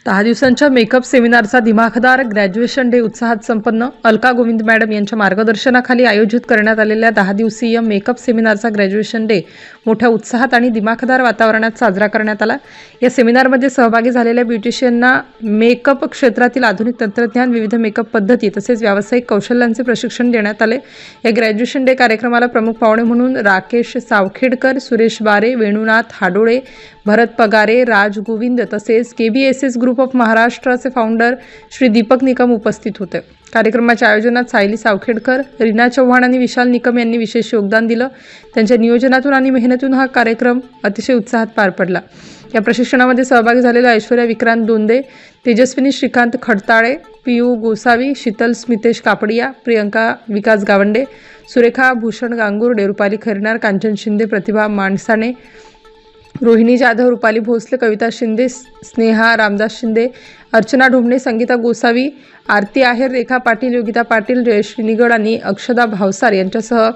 10 दिवसांच्या मेकअप सेमिनारचा दिमाखदार graduation day उत्साहात संपन्न. अलका गोविंद मॅडम यांच्या मार्गदर्शनाखाली आयोजित करण्यात आलेल्या 10 दिवसीय मेकअप सेमिनारचा ग्रॅज्युएशन डे मोठ्या उत्साहात आणि दिमाखदार वातावरणात साजरा करण्यात आला. या सेमिनारमध्ये सहभागी झालेल्या ब्युटिशियनना मेकअप क्षेत्रातील आधुनिक तंत्रज्ञान, विविध मेकअप पद्धती तसेच व्यावसायिक कौशल्यांचे प्रशिक्षण देण्यात आले. या ग्रॅज्युएशन डे कार्यक्रमाला प्रमुख पाहुणे म्हणून राकेश सावखेडकर, सुरेश बारे, वेणुनाथ हाडोळे, भरत पगारे, राज गोविंद तसेच KBSS ग्रुप ऑफ महाराष्ट्राचे फाउंडर श्री दीपक निकम उपस्थित होते. कार्यक्रमाच्या आयोजनात सायली सावखेडकर, रीना चव्हाण आणि विशाल निकम यांनी विशेष योगदान दिलं. त्यांच्या नियोजनातून आणि मेहनतीतून हा कार्यक्रम अतिशय उत्साहात पार पडला. या प्रशिक्षणामध्ये सहभागी झालेल्या ऐश्वर्या विक्रांत दोंदे, तेजस्विनी श्रीकांत खडताळे, पियू गोसावी, शीतल स्मितेश कापडिया, प्रियंका विकास गावंडे, सुरेखा भूषण गांगुर्डे, रुपाली खैरनार, कांचन शिंदे, प्रतिभा माणसाने, रोहिणी जाधव, रुपाली भोसले, कविता शिंदे, स्नेहा रामदास शिंदे, अर्चना ढोमणे, संगीता गोसावी, आरती आहेर, रेखा पाटील, योगिता पाटील, जयश्री निगड आणि अक्षदा भावसार यांच्यासह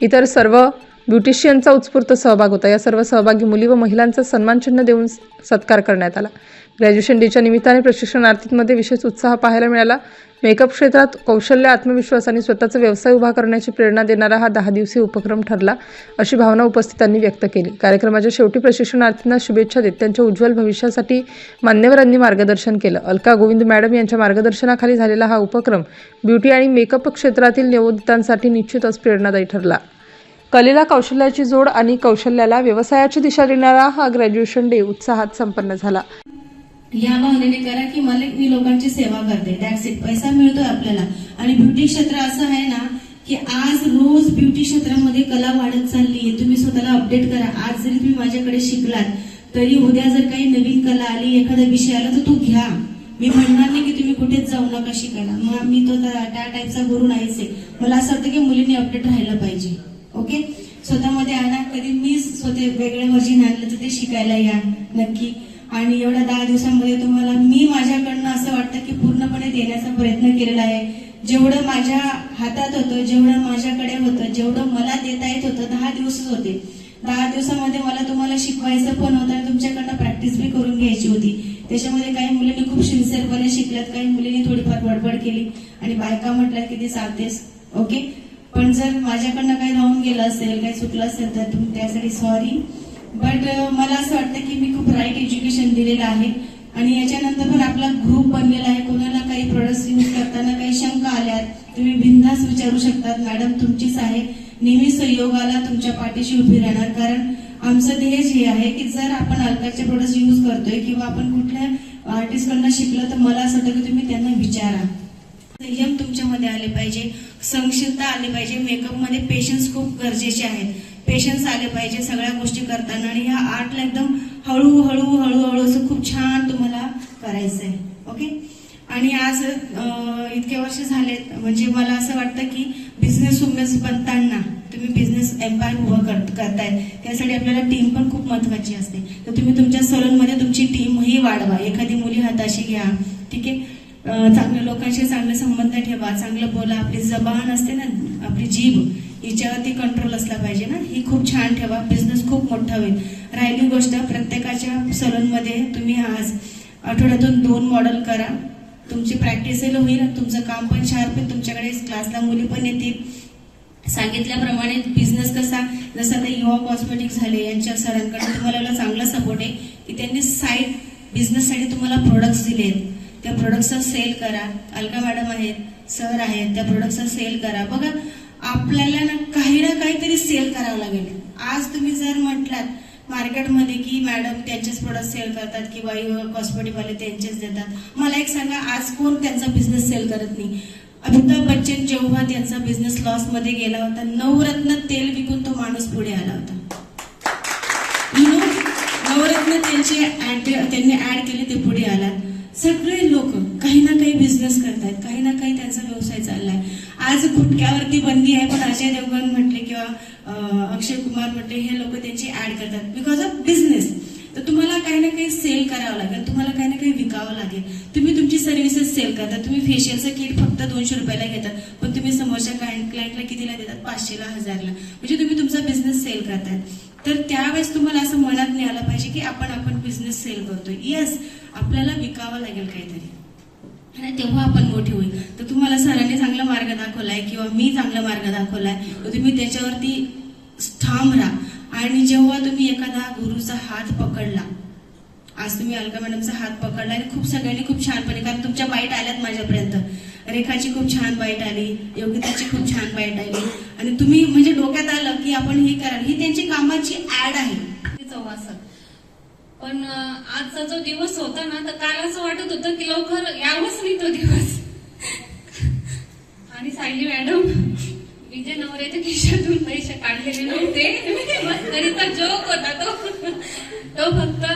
इतर सर्व ब्युटिशियनचा उत्स्फूर्त सहभाग होता. या सर्व सहभागी मुली व महिलांचा सन्मानचिन्ह देऊन सत्कार करण्यात आला. ग्रॅज्युएशन डेच्या निमित्ताने प्रशिक्षणार्थींमध्ये विशेष उत्साह पाहायला मिळाला. मेकअप क्षेत्रात कौशल्य, आत्मविश्वास आणि स्वतःचा व्यवसाय उभा करण्याची प्रेरणा देणारा हा 10 दिवसीय उपक्रम ठरला, अशी भावना उपस्थितांनी व्यक्त केली. कार्यक्रमाच्या शेवटी प्रशिक्षणार्थींना शुभेच्छा देत त्यांच्या उज्ज्वल भविष्यासाठी मान्यवरांनी मार्गदर्शन केलं. अलका गोविंद मॅडम यांच्या मार्गदर्शनाखाली झालेला हा उपक्रम ब्युटी आणि मेकअप क्षेत्रातील नवोदितांसाठी निश्चितच प्रेरणादायी ठरला. कलेला कौशल्याची जोड आणि कौशल्याला व्यवसायाची दिशा देणारा हा ग्रॅज्युएशन डे उत्साहात संपन्न झाला. या भावनेने करा की मी लोकांची सेवा करते, दॅट्स इट. पैसा मिळतोय आपल्याला. आणि ब्युटी क्षेत्र असं आहे ना की आज रोज ब्युटी क्षेत्रामध्ये कला वाढत चालली आहे. तुम्ही स्वतःला अपडेट करा. आज जरी तुम्ही माझ्याकडे शिकलात तरी उद्या जर काही नवीन कला आली, एखादा विषय आला तर तो घ्या. मी म्हणणार नाही की तुम्ही कुठेच जाऊ नका शिकायला. मग मी तो त्या टाईपचा गुरु नाहीच आहे. मला असं वाटतं की मुलींनी अपडेट राहायला पाहिजे. ओके, स्वतःमध्ये आणा. कधी मी स्वतः वेगळं वर्जिन आणलं तर ते शिकायला या नक्की. आणि एवढ्या 10 दिवसांमध्ये तुम्हाला मी माझ्याकडनं असं वाटतं की पूर्णपणे देण्याचा प्रयत्न केलेला आहे. जेवढं माझ्या हातात होतं, जेवढं माझ्याकडे होतं, जेवढं मला देता येत होतं, 10 दिवसच होते. 10 दिवसामध्ये मला तुम्हाला शिकवायचं पण होतं आणि तुमच्याकडनं प्रॅक्टिस बी करून घ्यायची होती. त्याच्यामध्ये काही मुलींनी खूप सिन्सिअरपणे शिकल्यात, काही मुलींनी थोडीफार बडबड केली आणि बायका म्हटल्यात की ती चालतेस. ओके, पण जर माझ्याकडनं काही राहून गेलं असेल, काही चुकलं असेल तर त्यासाठी सॉरी. बट मला असं वाटतं की मी खूप राईट एज्युकेशन दिलेलं आहे. आणि याच्यानंतर पण आपला ग्रुप बनलेला आहे. कोणाला काही प्रोडक्ट्स यूज करताना काही शंका आल्यात तुम्ही बिनधास्त विचारू शकतात. मॅडम तुमचीच आहे. नेहमी सहयोगाला तुमच्या पाठीशी उभी राहणार. कारण आमचं ध्येय हे आहे की जर आपण अलकाचे प्रोडक्ट्स यूज करतोय किंवा आपण कुठल्या आर्टिस्टकडनं शिकलं तर मला असं वाटतं की तुम्ही त्यांना विचारा. संयम तुमच्यामध्ये आले पाहिजे, सहनशीलता आली पाहिजे. मेकअपमध्ये पेशन्स खूप गरजेचे आहेत. पेशन्स आले पाहिजे सगळ्या गोष्टी करताना. आणि ह्या आर्टला एकदम हळूहळू हळूहळू असं खूप छान तुम्हाला करायचं आहे. ओके, आणि आज इतके वर्ष झालेत म्हणजे मला असं वाटतं की बिझनेस वुमेन्स बनताना तुम्ही बिझनेस एम्पायर उभं करताय. त्यासाठी आपल्याला टीम पण खूप महत्वाची असते. तर तुम्ही तुमच्या सलूनमध्ये तुमची टीमही वाढवा. एखादी मुली हाताशी घ्या. ठीक आहे, चांगल्या लोकांशी चांगले संबंध ठेवा, चांगलं बोला. आपली जबान असते ना, आपली जीभ, हिच्यावरती कंट्रोल असला पाहिजे ना, ही खूप छान ठेवा. बिझनेस खूप मोठा होईल. राहिली गोष्ट, प्रत्येकाच्या सलूनमध्ये तुम्ही आज आठवड्यातून 2 मॉडेल करा. तुमची प्रॅक्टिसही होईल, तुमचं काम पण शार्प आहे. तुमच्याकडे क्लासला मुली पण येतील. सांगितल्याप्रमाणे बिझनेस कसा, जसं आता युवा कॉस्मेटिक झाले यांच्या सरांकडे तुम्हाला चांगला सपोर्ट आहे की त्यांनी साईड बिझनेससाठी तुम्हाला प्रोडक्ट्स दिलेत. त्या प्रोडक्टचा सेल करा. अलका मॅडम आहेत, सर आहेत, त्या प्रोडक्टचा सेल करा. बघा, आपल्याला ना काहीतरी सेल करावं लागेल. आज तुम्ही जर म्हटलात मार्केटमध्ये की मॅडम त्यांचेच प्रोडक्ट सेल करतात किंवा कॉस्मेटिकवाले त्यांचेच देतात, मला एक सांगा, आज कोण त्यांचा बिझनेस सेल करत नाही? अमिताभ बच्चन जेव्हा त्यांचा बिझनेस लॉस मध्ये गेला होता, नवरत्न तेल विकून तो माणूस पुढे आला होता. नवरत्न त्यांनी ऍड केली, ते पुढे आला. सगळे लोक काही ना काही बिझनेस करतायत, काही ना काही त्यांचा व्यवसाय चाललाय. आज गुटख्यावरती बंदी आहे पण अजय देवगण म्हटले किंवा अक्षय कुमार म्हटले हे लोक त्यांची ऍड करतात बिकॉज ऑफ बिझनेस. तर तुम्हाला काही ना काही सेल करावं लागेल, तुम्हाला काही ना काही विकावं लागेल. तुम्ही तुमची सर्व्हिसेस सेल करता. तुम्ही फेशियलचं किट फक्त 200 रुपयाला घेतात, पण तुम्ही समोरच्या क्लायंटला कितीला देतात? 500ला, 1000ला. म्हणजे तुम्ही तुमचा बिझनेस सेल करताय. तर त्यावेळेस तुम्हाला असं मनात नाही आलं पाहिजे की आपण बिझनेस सेल करतोय. येस, आपल्याला विकावं लागेल काहीतरी आणि तेव्हा आपण मोठे होईल. तर तुम्हाला सरांनी चांगला मार्ग दाखवलाय किंवा मी चांगला मार्ग दाखवलाय, तर तुम्ही त्याच्यावरती ठाम राहा. आणि जेव्हा तुम्ही एखादा गुरुचा हात पकडला, आज तुम्ही अलका मॅडमचा हात पकडला आणि खूप सगळ्यांनी खूप छानपणे, कारण तुमच्या बाईट आल्यात माझ्यापर्यंत, रेखाची खूप छान बाईट आली, योगिताची खूप छान बाईट आली, आणि तुम्ही म्हणजे डोक्यात आलं की आपण हे करा, ही त्यांची कामाची ऍड आहे. पण आजचा जो दिवस होता ना, तर काल असं वाटत होतं की लवकर यावंच नाही तो दिवस. आणि सायली मॅडम, मी जे नवऱ्याच्या खिशातून पैसे काढलेले नव्हते, बस तरीचा जोक होता तो फक्त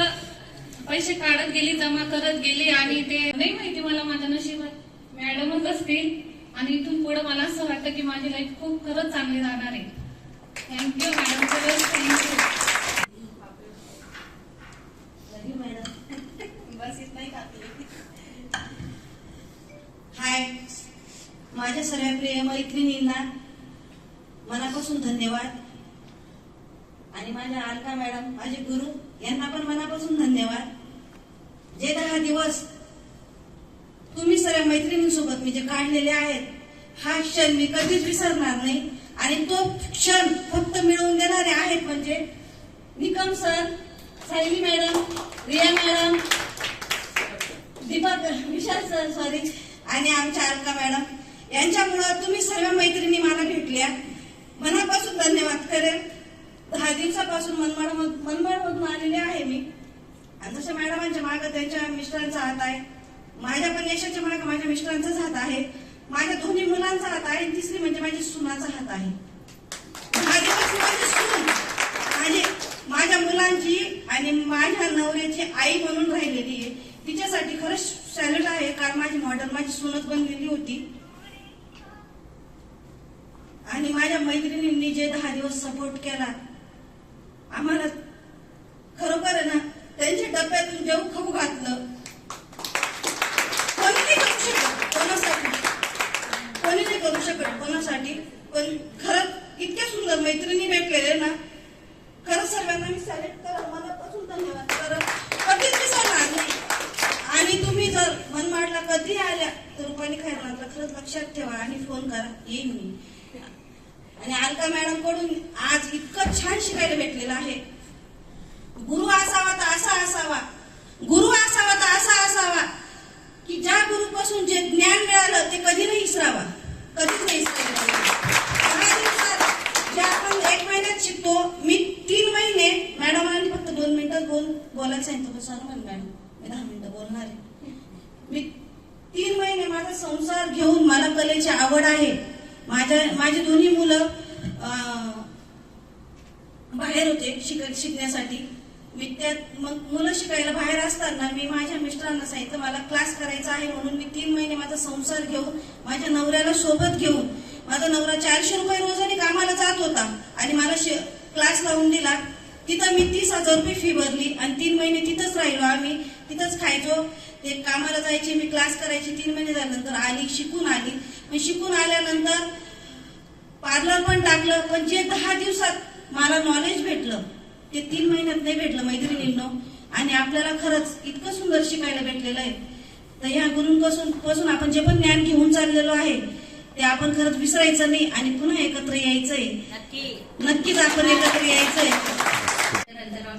पैसे काढत गेली, जमा करत गेली, आणि ते नाही माहिती मला माझ्या नशिबात मॅडमच असतील. आणि इथून पुढे मला असं वाटतं की माझी लाईफ खूप खरंच चांगली जाणार आहे. थँक्यू मॅडम, खरंच थँक्यू. हाय, माझ्या सर्व प्रिय मैत्रिणींना मनापासून धन्यवाद. आणि माझ्या अलका मॅडम, माझे गुरु, यांना पण मनापासून धन्यवाद. जे 10 दिवस तुम्ही सर्व मैत्रिणींसोबत मी जे काढलेले आहेत, हा क्षण मी कधीच विसरणार नाही. आणि तो क्षण फक्त मिळवून देणारे आहेत म्हणजे Nikam sir, Sayali madam, Riya madam, Deepak, Vishal sir, sorry, आणि आमच्या अलका मॅडम. यांच्यामुळं तुम्ही सर्व मैत्रिणी मला भेटल्या. मनापासून धन्यवाद करेन. 10 दिवसापासून मनमाडमधून आलेले आहे मी. आणि जसं मॅडमांच्या मागे त्यांच्या मिस्टरांचा हात आहे, माझ्या पण यशाच्या मागे माझ्या मिस्टरांचाच हात आहे, माझ्या दोन्ही मुलांचा हात आहे, तिसरी म्हणजे माझी सुनाचा हात आहे. 10 दिवस माझी सून माझ्या मुलांची आणि माझ्या नवऱ्याची आई म्हणून राहिलेली आहे. तिच्यासाठी खरंच सॅल्यूट आहे, कारण माझी मॉडल माझी सूनच बनलेली होती. आणि माझ्या मैत्रिणींनी जे 10 दिवस सपोर्ट केला आम्हाला, खरोखर आहे ना, त्यांच्या डब्यातून जेवू खाऊ घातलं. कोणी नाही करू शकत कोणासाठी, कोणी नाही करू शकत कोणासाठी. पण खरंच इतक्या सुंदर मैत्रिणी भेटलेले ना, खरंच सर्वांना मी सॅल्यूट करा, मनापासून धन्यवाद करा. कधीच विसरणार नाही. आणि तुम्ही जर मनमाडला कधी आल्या तर रुपाली खैरनारला खरंच लक्षात ठेवा आणि फोन करा, येईन मी. आणि अलका मॅडम कडून आज इतकं छान शिकायला भेटलेलं आहे. गुरु असावा तर असा असावा, गुरु असावा तर असा असावा की ज्या गुरुपासून जे ज्ञान मिळालं ते कधी नाही विसरावा, कधीच नाही विसरायला. 10 दिवसात जे आपण 1 महिन्यात शिकतो, मी 3 महिने मॅडमांनी फक्त 2 मिनिटं बोलायला सांगितलं. सर म्हण मॅडम मी 10 मिनिटं बोलणार आहे. मी 3 महिने माझा संसार घेऊन, मला कलेची आवड आहे. माझी दोन्ही मुलं बाहेर होते शिकण्यासाठी. मी त्यात मग मुलं शिकायला बाहेर असताना मी माझ्या मिस्टरांना सांगितलं मला क्लास करायचा आहे, म्हणून मी 3 महिने माझा संसार घेऊन, माझ्या नवऱ्याला सोबत घेऊन, माझा नवरा 400 रुपये रोजाने कामाला जात होता आणि मला क्लास लावून दिला. तिथं मी 30,000 रुपये फी भरली आणि 3 महिने तिथंच राहिलो. आम्ही तिथंच खायचो, ते कामाला जायचे, मी क्लास करायची. 3 महिने झाल्यानंतर शिकून आली. पण शिकून आल्यानंतर पार्लर पण टाकलं. पण जे 10 दिवसात मला नॉलेज भेटलं ते 3 महिन्यात नाही भेटलं मैत्रिणींनो. आणि आपल्याला खरंच इतकं सुंदर शिकायला भेटलेलं आहे. तर ह्या गुरूंपासून आपण जे पण ज्ञान घेऊन चाललेलो आहे ते आपण खरंच विसरायचं नाही आणि पुन्हा एकत्र यायचंय. नक्कीच आपण एकत्र यायचंय.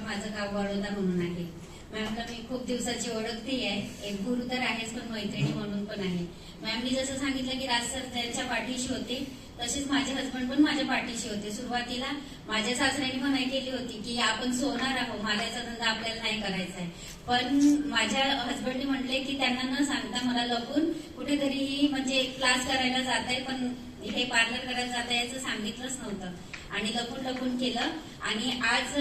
माझं गाव बडोदा म्हणून आहे. मॅमला मी खूप दिवसाची ओळखते आहे. एक गुरु तर आहेच, पण मैत्रिणी म्हणून पण आहे. मॅमनी जसं सांगितलं की राज सर त्यांच्या पाठीशी होते, तसेच माझे हसबंड पण माझ्या पाठीशी होते. सुरुवातीला माझ्या सासऱ्याने म्हणाई केली होती की आपण सोनार आहोत, मालाचा धंदा आपल्याला नाही करायचा आहे. पण माझ्या हसबंडने म्हटले की त्यांना न सांगता मला लपून कुठेतरी म्हणजे क्लास करायला जात आहे, पण हे पार्लर करायला जात आहे याचं सांगितलंच नव्हतं आणि लपून केलं. आणि आज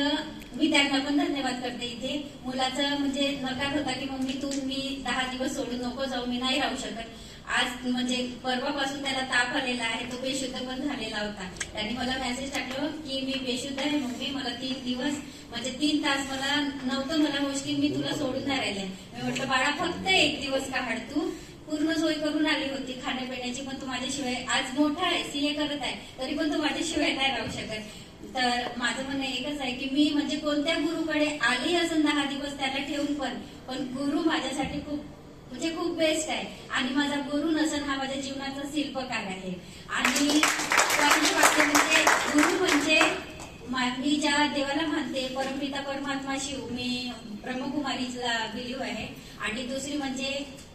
मी त्यांना पण धन्यवाद करते. इथे मुलाचं म्हणजे नकार होता की मम्मी तू मी 10 दिवस सोडून नको जाऊ, मी नाही राहू शकत. आज म्हणजे परवापासून त्याला ताप आलेला आहे, तो बेशुद्ध पण झालेला होता. त्यांनी मला मेसेज टाकलं की मी बेशुद्ध आहे मम्मी, मला 3 दिवस म्हणजे 3 तास मला नव्हतं, मला मुश्किल, मी तुला सोडून नाही राहिले. मी म्हटलं बाळा फक्त 1 दिवस काढ, तू पूर्ण सोय करून आली होती खाण्यापिण्याची, पण तू माझ्याशिवाय, आज मोठा आहे, CA करत आहे, तरी पण तू माझ्याशिवाय नाही राहू शकत. तर माझं म्हणणं एकच आहे की मी म्हणजे कोणत्या गुरुकडे आली असून 10 दिवस त्याला ठेवून पण गुरु माझ्यासाठी खूप बेस्ट आहे. आणि माझा गुरु नसन हा माझ्या जीवनाचा शिल्पकार आहे. आणि म्हणजे गुरु म्हणजे मी ज्या देवाला मानते परमपिता परमात्मा शिव, मी ब्रह्मकुमारीला बिलीव आहे. आणि दुसरी म्हणजे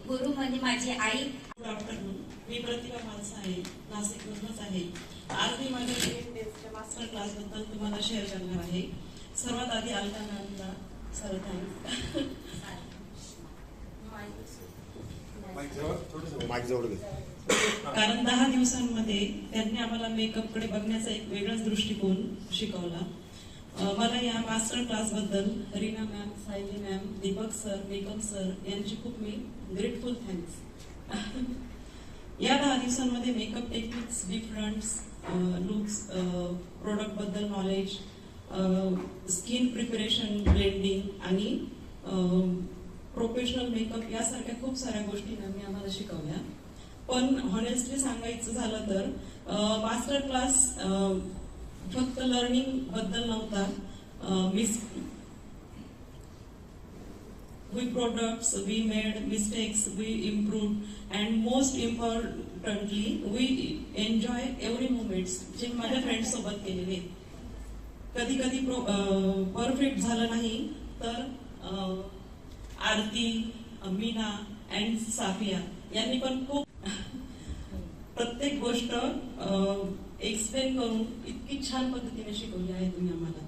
गुरु म्हणजे माझी आई. डॉक्टर मी प्रतिभा माणसं आहे, नाशिकमधूनच आहे. आज मी माझ्या ट्रेनिंग डेजच्या मास्टर क्लास बद्दल तुम्हाला शेअर करणार आहे. सर्वात आधी अलका मॅमला सर्व थँक्स. कारण 10 दिवसांमध्ये त्यांनी आम्हाला मेकअपकडे बघण्याचा एक वेगळाच दृष्टिकोन शिकवला. मला या मास्टर क्लास बद्दल Reena ma'am, Sayali ma'am, Deepak sir, makeup sir यांची खूप मी ग्रेटफुल थँक्स. या 10 दिवसांमध्ये makeup techniques, differents, looks, product बद्दल नॉलेज, स्किन प्रिपरेशन, ब्लेंडिंग आणि प्रोफेशनल मेकअप यासारख्या खूप साऱ्या गोष्टी मॅमने आम्हाला शिकवल्या. पण हॉनेस्टली सांगायचं झालं तर मास्टर क्लास फक्त लर्निंग बद्दल नव्हता. We products, we made mistakes, we improved, and most importantly, we enjoy every moments जे माझ्या फ्रेंड्स सोबत केलेले. कधी कधी परफेक्ट झालं नाही तर आरती, मीना अँड साफिया यांनी पण खूप प्रत्येक गोष्ट एक्सप्लेन करून इतकी छान पद्धतीने शिकवली आहे तुम्ही आम्हाला.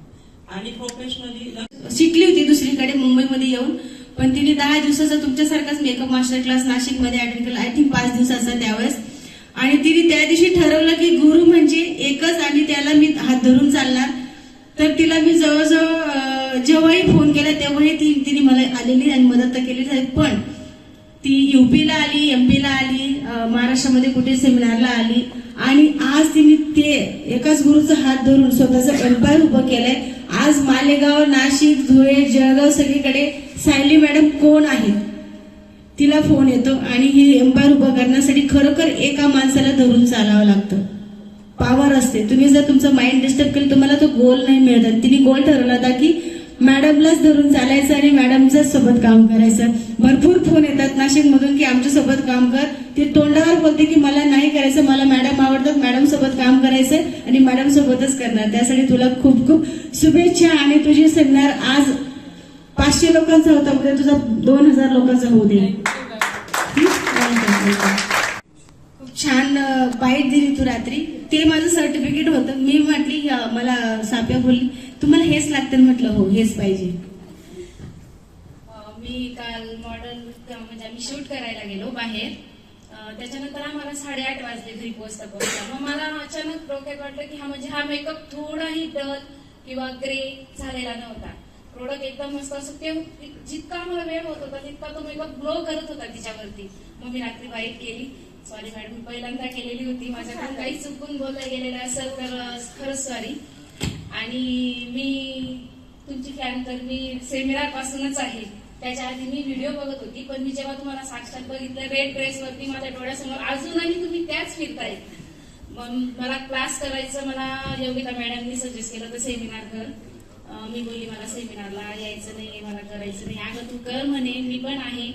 आणि प्रोफेशनली शिकली होती दुसरीकडे मुंबईमध्ये येऊन, पण तिने 10 दिवसाचा तुमच्यासारखाच मेकअप मास्टर क्लास नाशिकमध्ये अटेंड केला. आय थिंक 5 दिवसाचा त्यावेळेस. आणि तिने त्या दिवशी ठरवलं की गुरु म्हणजे एकच आणि त्याला मी हात धरून चालणार. तर तिला मी जवळजवळ जेव्हाही फोन केला तेव्हाही तिने मला आलेली आणि मदत केली. पण ती युपीला आली, एमपीला आली, महाराष्ट्रामध्ये कुठे सेमिनारला आली आणि आज तिने ते एकाच गुरुचा हात धरून स्वतःचं एम्पायर उभं केलंय. आज मालेगाव, नाशिक, धुळे, जळगाव सगळीकडे सायली मॅडम कोण आहेत तिला फोन येतो. आणि ही एम्पायर उभं करण्यासाठी खरोखर एका माणसाला धरून चालावं लागतं. पॉवर असते. तुम्ही जर तुमचं माइंड डिस्टर्ब केलं तुम्हाला तो गोल नाही मिळत. तिने गोल ठरवला होता की मॅडमलाच धरून चालायचं आणि मॅडमच्याच सोबत काम करायचं. भरपूर फोन येतात नाशिकमधून की आमच्या सोबत काम कर. ती तोंडावर बोलते की मला नाही करायचं, मला मॅडम आवडतात, मॅडम सोबत काम करायचं आणि मॅडम सोबतच करणार. त्यासाठी तुला खूप खूप शुभेच्छा. आणि तुझी सेमिनार आज 500 लोकांचा होता, उद्या तुझा 2000 लोकांचा होऊ दे. खूप छान बाईट दिली तू रात्री. ते माझं सर्टिफिकेट होतं. मी म्हटली मला साप्या बोलली तुम्हाला हेच लागतं. म्हटलं हो हेच पाहिजे. मी काल मॉडेल म्हणजे आम्ही शूट करायला गेलो बाहेर. त्याच्यानंतर आम्हाला 8:30 वाजले घरी पोहोचता. मग मला अचानक डोक्यात वाटलं की हा मेकअप थोडाही डल किंवा ग्रे झालेला नव्हता. प्रोडक्ट एकदम मस्त असं ते जितका आम्हाला वेळ होत होता तितका तो मेकअप ग्लो करत होता तिच्यावरती. मग मी रात्री बाईट केली. सॉरी मॅडम, मी पहिल्यांदा केलेली होती. माझ्याकडून काही चुकून बोललं गेलेलं असेल तर खरंच सॉरी. आणि मी तुमची फॅन तर मी सेमिनार पासूनच आहे. त्याच्या आधी मी व्हिडिओ बघत होती, पण मी जेव्हा तुम्हाला साक्षात बघितलं रेड ड्रेसवरती माझ्या डोळ्यासमोर अजूनही तुम्ही त्याच फिरताय. मग मला क्लास करायचं मला योगिता मॅडमनी सजेस्ट केलं तर सेमिनार कर. मी बोलली मला सेमिनारला यायचं नाही, मला करायचं नाही. अगं तू कर म्हणे, मी पण आहे.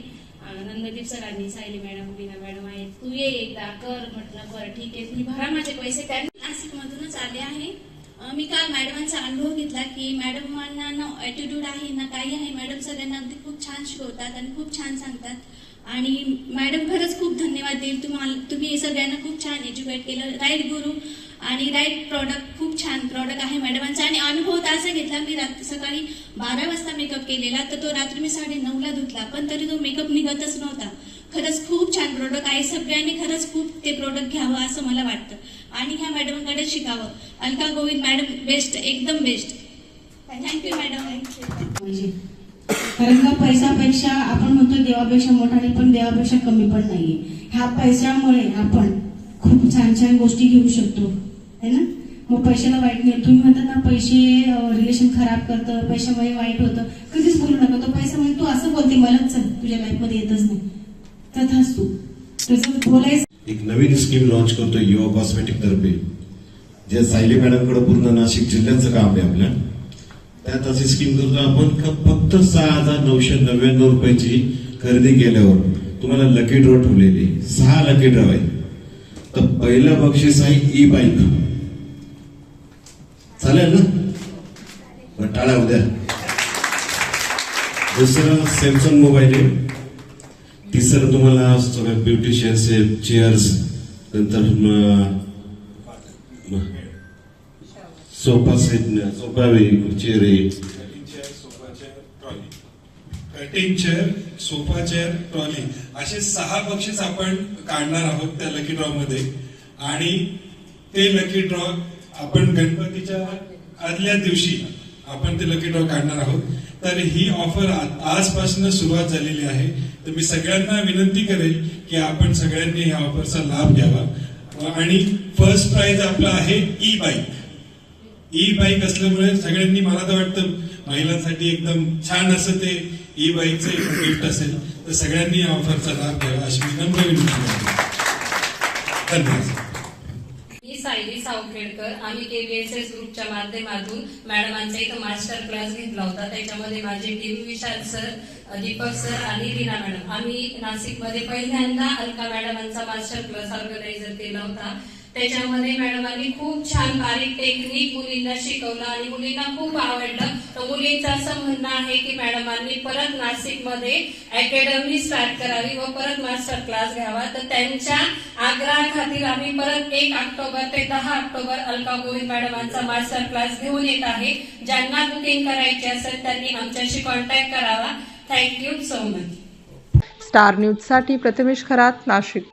नंददीप सरांनी, सायली मॅडम, वीणा मॅडम आहेत, तू ये एकदा कर. म्हटलं बरं ठीक आहे, तुम्ही भरा माझे पैसे. त्यांनी नाशिकमधूनच आले आहे. मी काल मॅडमांचा अनुभव घेतला की मॅडमांना ना ॲटिट्यूड आहे ना काही आहे. मॅडम सगळ्यांना अगदी खूप छान शिकवतात आणि खूप छान सांगतात. आणि मॅडम खरंच खूप धन्यवाद देईल तुम्ही सगळ्यांना खूप छान एज्युकेट केलं. राईट गुरु आणि राईट प्रॉडक्ट, खूप छान प्रॉडक्ट आहे मॅडमांचा. आणि अनुभव तर असा घेतला मी सकाळी 12 वाजता मेकअप केलेला तर तो रात्री मी 9:30ला धुतला, पण तरी तो मेकअप निघतच नव्हता. खरंच खूप छान प्रोडक्ट आहे. सगळ्यांनी खरंच खूप ते प्रोडक्ट घ्यावं असं मला वाटतं आणि ह्या मॅडमकडे शिकावं. अलका गोविंद मॅडम बेस्ट, एकदम बेस्ट. Thank you madam. कारण का पैशापेक्षा आपण म्हणतो देवापेक्षा मोठा नाही, पण देवापेक्षा कमी पण नाहीये. ह्या पैशामुळे आपण खूप छान छान गोष्टी घेऊ शकतो है ना. मग पैशाला वाईट नाही. तुम्ही म्हणता ना पैसे रिलेशन खराब करतं, पैशामुळे वाईट होतं, कधीच बोलू नका. तो पैसा म्हणजे तू असं बोलते मला चल तुझ्या लाईफ मध्ये येतच नाही, तथाच तू त्याचं बोलायचं. एक नवीन स्कीम लॉन्च करतोय युवा कॉस्मेटिक तर्फे. जे सायली मॅडमकडे पूर्ण नाशिक जिल्ह्याचं काम आहे आपल्या, त्यात अशी स्कीम करतो आपण का फक्त 6,999 रुपयाची खरेदी केल्यावर तुम्हाला लकी ड्रॉ ठेवलेली 6 लकी ड्रॉ आहे. तर पहिलं बक्षीस आहे ई बाईक. चालेल ना? बरं, टाळा उद्या. दुसरं सॅमसंग मोबाईल आहे. तिसरं तुम्हाला सगळं ब्युटिशियन्स चेअर्स, नंतर सोफा सेट, सोफा चेअर आहे, cutting chair, sofa chair, trolley असे 6 बक्षीस आपण काढणार आहोत त्या लकी ड्रॉ मध्ये. आणि ते लकी ड्रॉ आपण गणपतीच्या आदल्या दिवशी आपण ते लकी ड्रॉ काढणार आहोत. तर ही ऑफर आजपासून सुरुवात झालेली आहे. तर मी सगळ्यांना विनंती करेल की आपण सगळ्यांनी या ऑफरचा लाभ घ्यावा. आणि फर्स्ट प्राइज आपला आहे ई बाईक. ई बाईक असल्यामुळे सगळ्यांनी, मला तर वाटतं महिलांसाठी एकदम छान असं ते ई बाईकचं एक गिफ्ट असेल. तर सगळ्यांनी या ऑफरचा लाभ घ्यावा अशी विनम्र विनंती करतो. धन्यवाद. मी सायली सावखेडकर. आम्ही KBSS ग्रुपच्या माध्यमातून मॅडमांचा इथं मास्टर क्लास घेतला होता. त्याच्यामध्ये माझी टीम विशाल सर, दीपक सर आणि रीना मॅडम. आम्ही नाशिकमध्ये पहिल्यांदा अलका मॅडमांचा मास्टर क्लास ऑर्गनायझर केला होता. त्याच्यामध्ये मॅडमांनी खूप छान बारीक टेक्निक मुलींना शिकवलं आणि मुलींना खूप आवडलं. तर मुलींचं असं म्हणणं आहे की मॅडमांनी परत नाशिकमध्ये अकॅडमी स्टार्ट करावी व परत मास्टर क्लास घ्यावा. तर त्यांच्या आग्रहाखातीर आम्ही परत 1 ऑक्टोबर ते 10 ऑक्टोबर अलका गोविंद मॅडमांचा मास्टर क्लास घेऊन येत आहे. ज्यांना बुकिंग करायची असेल त्यांनी आमच्याशी कॉन्टॅक्ट करावा. Thank you so much. स्टार न्यूजसाठी प्रथमेश खरात, नाशिक.